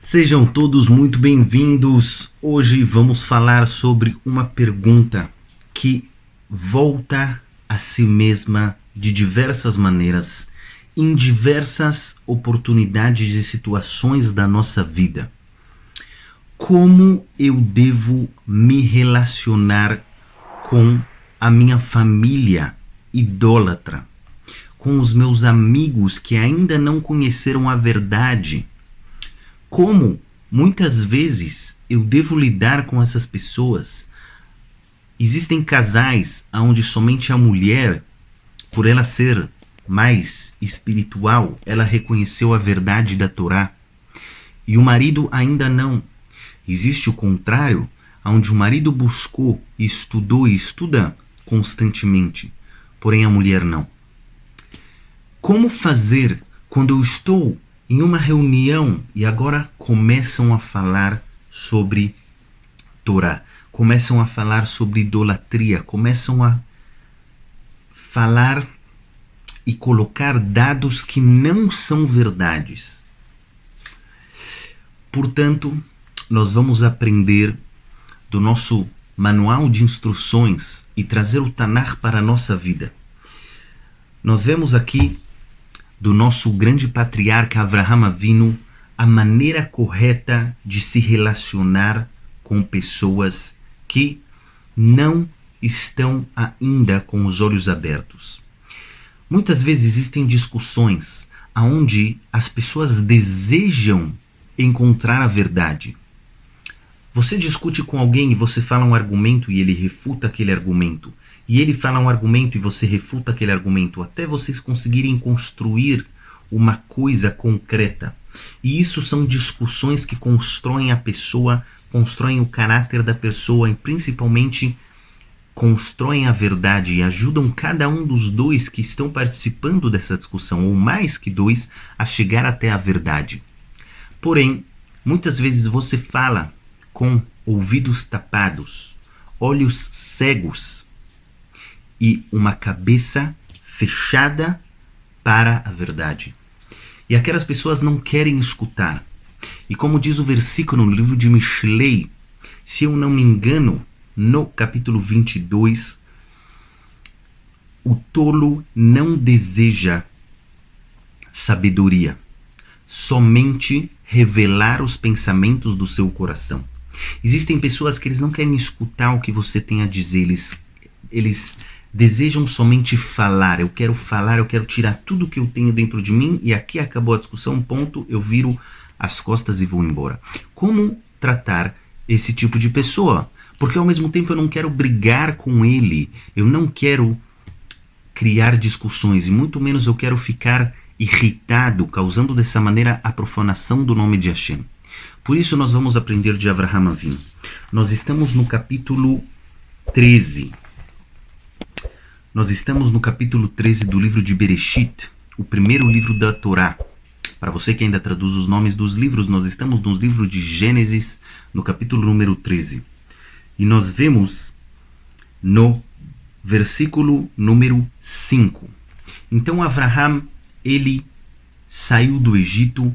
Sejam todos muito bem-vindos. Hoje vamos falar sobre uma pergunta que volta a si mesma de diversas maneiras, em diversas oportunidades e situações da nossa vida. Como eu devo me relacionar com a minha família idólatra, com os meus amigos que ainda não conheceram a verdade? Como muitas vezes eu devo lidar com essas pessoas? Existem casais onde somente a mulher, por ela ser mais espiritual, ela reconheceu a verdade da Torá, e o marido ainda não. Existe o contrário, onde o marido buscou, estudou e estuda constantemente, porém a mulher não. Como fazer quando eu estou em uma reunião e agora começam a falar sobre Torá, começam a falar sobre idolatria, começam a falar e colocar dados que não são verdades? Portanto, nós vamos aprender do nosso manual de instruções e trazer o Tanar para a nossa vida. Nós vemos aqui do nosso grande patriarca Avraham Avinu a maneira correta de se relacionar com pessoas que não estão ainda com os olhos abertos. Muitas vezes existem discussões onde as pessoas desejam encontrar a verdade. Você discute com alguém e você fala um argumento e ele refuta aquele argumento. E ele fala um argumento e você refuta aquele argumento, até vocês conseguirem construir uma coisa concreta. E isso são discussões que constroem a pessoa, constroem o caráter da pessoa e principalmente constroem a verdade e ajudam cada um dos dois que estão participando dessa discussão, ou mais que dois, a chegar até a verdade. Porém, muitas vezes você fala com ouvidos tapados, olhos cegos e uma cabeça fechada para a verdade. E aquelas pessoas não querem escutar. E como diz o versículo no livro de Mishlei, se eu não me engano, no capítulo 22, o tolo não deseja sabedoria, somente revelar os pensamentos do seu coração. Existem pessoas que eles não querem escutar o que você tem a dizer, eles desejam somente falar. Eu quero tirar tudo que eu tenho dentro de mim e aqui acabou a discussão, ponto, eu viro as costas e vou embora. Como tratar esse tipo de pessoa? Porque ao mesmo tempo eu não quero brigar com ele, eu não quero criar discussões e muito menos eu quero ficar irritado, causando dessa maneira a profanação do nome de Hashem. Por isso nós vamos aprender de Avraham Avinu. Nós estamos no capítulo 13. Nós estamos no capítulo 13 do livro de Bereshit, o primeiro livro da Torá. Para você que ainda traduz os nomes dos livros, nós estamos no livro de Gênesis, no capítulo número 13. E nós vemos no versículo número 5. Então ele saiu do Egito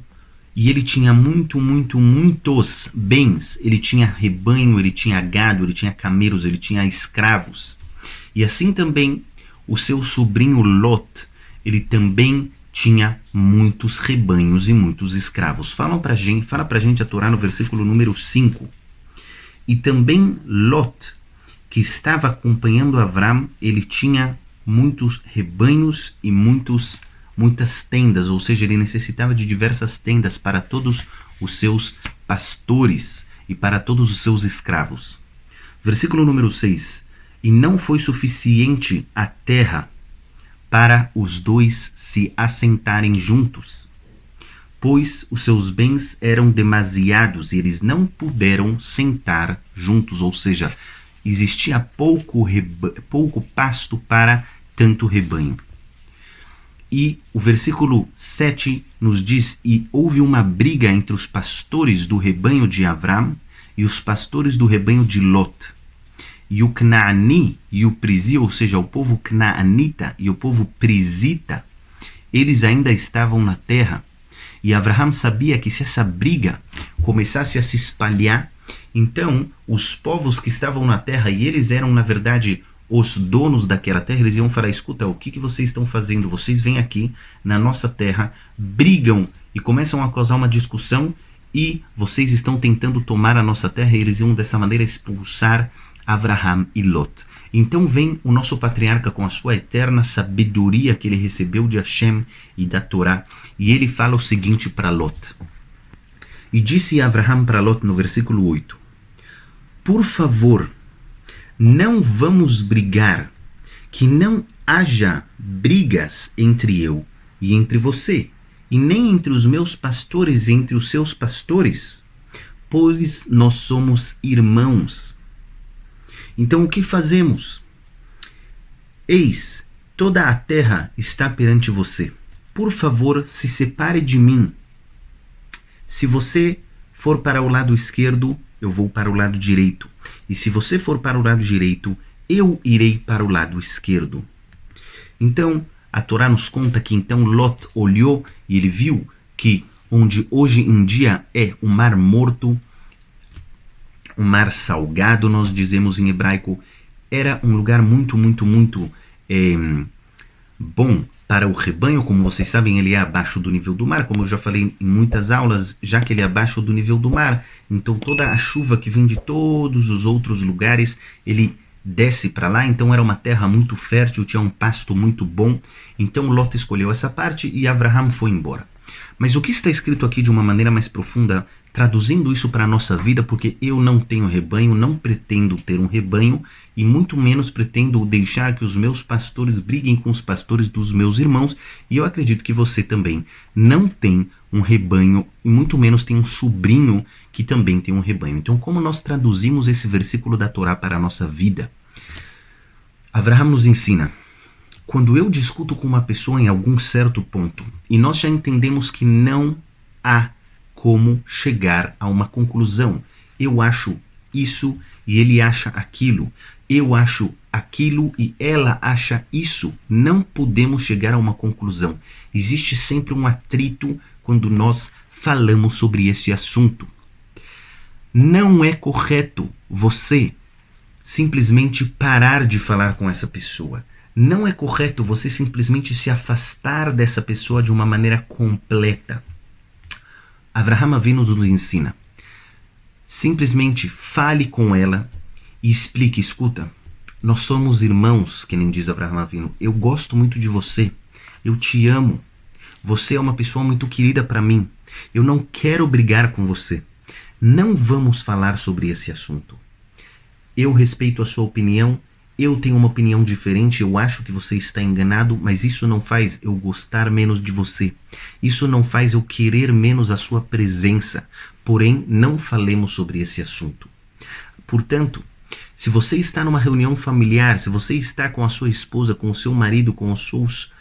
e ele tinha muitos bens. Ele tinha rebanho, ele tinha gado, ele tinha camelos, ele tinha escravos. E assim também o seu sobrinho Lot, ele também tinha muitos rebanhos e muitos escravos. Fala pra gente a Torá no versículo número 5. E também Lot, que estava acompanhando Avram, ele tinha muitos rebanhos e muitas tendas, ou seja, ele necessitava de diversas tendas para todos os seus pastores e para todos os seus escravos. Versículo número 6. E não foi suficiente a terra para os dois se assentarem juntos, pois os seus bens eram demasiados e eles não puderam sentar juntos, ou seja, existia pouco pasto para tanto rebanho. E o versículo 7 nos diz: e houve uma briga entre os pastores do rebanho de Avram e os pastores do rebanho de Lot. E o Canaani e o Prizi, ou seja, o povo Canaanita e o povo Prizita, eles ainda estavam na terra. E Abraham sabia que se essa briga começasse a se espalhar, então os povos que estavam na terra, e eles eram na verdade os donos daquela terra, eles iam falar: escuta, o que vocês estão fazendo? Vocês vêm aqui na nossa terra, brigam e começam a causar uma discussão e vocês estão tentando tomar a nossa terra, e eles iam dessa maneira expulsar Abraham e Lot. Então vem o nosso patriarca com a sua eterna sabedoria que ele recebeu de Hashem e da Torá, e ele fala o seguinte para Lot. E disse Abraham para Lot no versículo 8: por favor, não vamos brigar, que não haja brigas entre eu e entre você, e nem entre os meus pastores e entre os seus pastores, pois nós somos irmãos. Então o que fazemos? Eis, toda a terra está perante você. Por favor, se separe de mim. Se você for para o lado esquerdo, eu vou para o lado direito. E se você for para o lado direito, eu irei para o lado esquerdo. Então, a Torá nos conta que então Lot olhou e ele viu que onde hoje em dia é o Mar Morto, o Mar Salgado, nós dizemos em hebraico, era um lugar muito bom para o rebanho. Como vocês sabem, ele é abaixo do nível do mar, como eu já falei em muitas aulas, já que ele é abaixo do nível do mar, então toda a chuva que vem de todos os outros lugares, ele desce para lá. Então era uma terra muito fértil, tinha um pasto muito bom. Então Lot escolheu essa parte e Abraham foi embora. Mas o que está escrito aqui de uma maneira mais profunda, traduzindo isso para a nossa vida, porque eu não tenho rebanho, não pretendo ter um rebanho, e muito menos pretendo deixar que os meus pastores briguem com os pastores dos meus irmãos, e eu acredito que você também não tem um rebanho, e muito menos tem um sobrinho que também tem um rebanho. Então, como nós traduzimos esse versículo da Torá para a nossa vida? Abraham nos ensina: quando eu discuto com uma pessoa em algum certo ponto, e nós já entendemos que não há como chegar a uma conclusão, eu acho isso e ele acha aquilo, eu acho aquilo e ela acha isso, não podemos chegar a uma conclusão. Existe sempre um atrito quando nós falamos sobre esse assunto. Não é correto você simplesmente parar de falar com essa pessoa. Não é correto você simplesmente se afastar dessa pessoa de uma maneira completa. Abraham Avinu nos ensina: simplesmente fale com ela e explique: escuta, nós somos irmãos, que nem diz Abraham Avinu. Eu gosto muito de você, eu te amo, você é uma pessoa muito querida para mim, eu não quero brigar com você, não vamos falar sobre esse assunto. Eu respeito a sua opinião, eu tenho uma opinião diferente, eu acho que você está enganado, mas isso não faz eu gostar menos de você. Isso não faz eu querer menos a sua presença. Porém, não falemos sobre esse assunto. Portanto, se você está numa reunião familiar, se você está com a sua esposa, com o seu marido, com os seus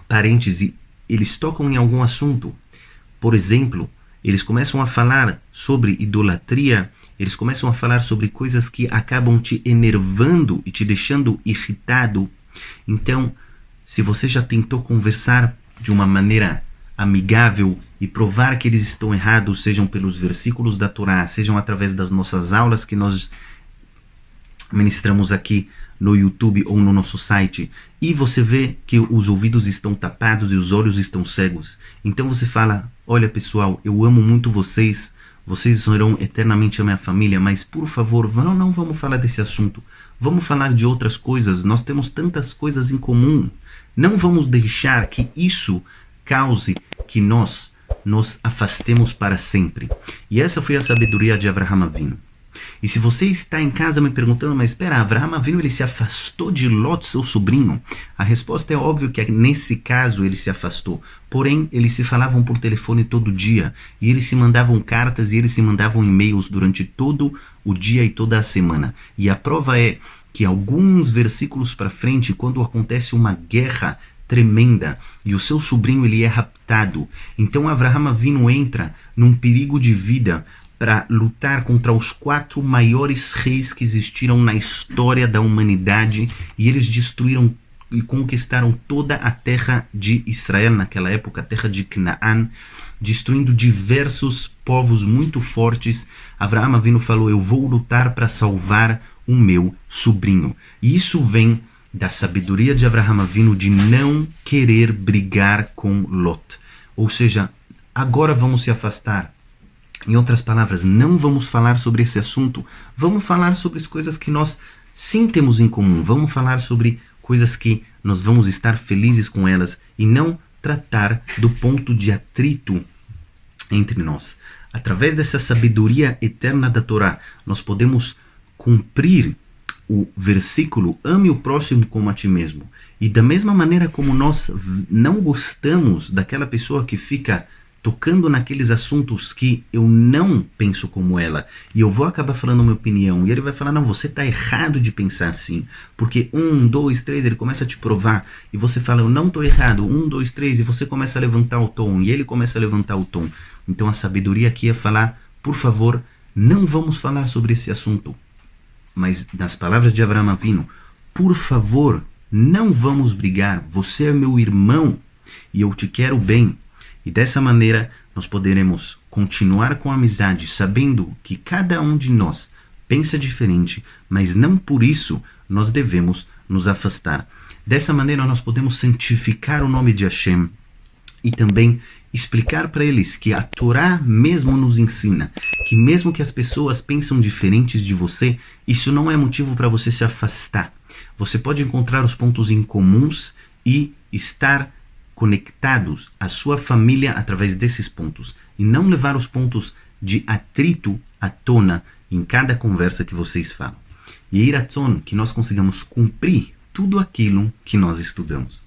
parentes e eles tocam em algum assunto, por exemplo, eles começam a falar sobre idolatria, eles começam a falar sobre coisas que acabam te enervando e te deixando irritado. Então, se você já tentou conversar de uma maneira amigável e provar que eles estão errados, sejam pelos versículos da Torá, sejam através das nossas aulas que nós ministramos aqui no YouTube ou no nosso site, e você vê que os ouvidos estão tapados e os olhos estão cegos, então você fala: olha pessoal, eu amo muito vocês, vocês serão eternamente a minha família, mas por favor, não vamos falar desse assunto, vamos falar de outras coisas, nós temos tantas coisas em comum, não vamos deixar que isso cause que nós nos afastemos para sempre. E essa foi a sabedoria de Abraham Avinu. E se você está em casa me perguntando: mas espera, Abraham Avinu ele se afastou de Lot, seu sobrinho? A resposta é óbvio que nesse caso ele se afastou. Porém, eles se falavam por telefone todo dia. E eles se mandavam cartas e eles se mandavam e-mails durante todo o dia e toda a semana. E a prova é que alguns versículos para frente, quando acontece uma guerra tremenda e o seu sobrinho ele é raptado, então Abraham Avinu entra num perigo de vida, para lutar contra os 4 maiores reis que existiram na história da humanidade, e eles destruíram e conquistaram toda a terra de Israel naquela época, a terra de Canaã, destruindo diversos povos muito fortes. Avraham Avinu falou: eu vou lutar para salvar o meu sobrinho. E isso vem da sabedoria de Avraham Avinu de não querer brigar com Lot. Ou seja, agora vamos se afastar. Em outras palavras, não vamos falar sobre esse assunto. Vamos falar sobre as coisas que nós sim temos em comum. Vamos falar sobre coisas que nós vamos estar felizes com elas e não tratar do ponto de atrito entre nós. Através dessa sabedoria eterna da Torá, nós podemos cumprir o versículo: ame o próximo como a ti mesmo. E da mesma maneira como nós não gostamos daquela pessoa que fica tocando naqueles assuntos que eu não penso como ela, e eu vou acabar falando a minha opinião, e ele vai falar: não, você está errado de pensar assim, porque 1, 2, 3, ele começa a te provar, e você fala: eu não estou errado, 1, 2, 3, e você começa a levantar o tom, e ele começa a levantar o tom. Então a sabedoria aqui é falar: por favor, não vamos falar sobre esse assunto. Mas nas palavras de Avraham Avinu, por favor, não vamos brigar, você é meu irmão, e eu te quero bem. E dessa maneira nós poderemos continuar com a amizade, sabendo que cada um de nós pensa diferente, mas não por isso nós devemos nos afastar. Dessa maneira nós podemos santificar o nome de Hashem e também explicar para eles que a Torá mesmo nos ensina que mesmo que as pessoas pensam diferentes de você, isso não é motivo para você se afastar. Você pode encontrar os pontos em comuns e estar conectados à sua família através desses pontos, e não levar os pontos de atrito à tona em cada conversa que vocês falam. E Yiratzon, que nós consigamos cumprir tudo aquilo que nós estudamos.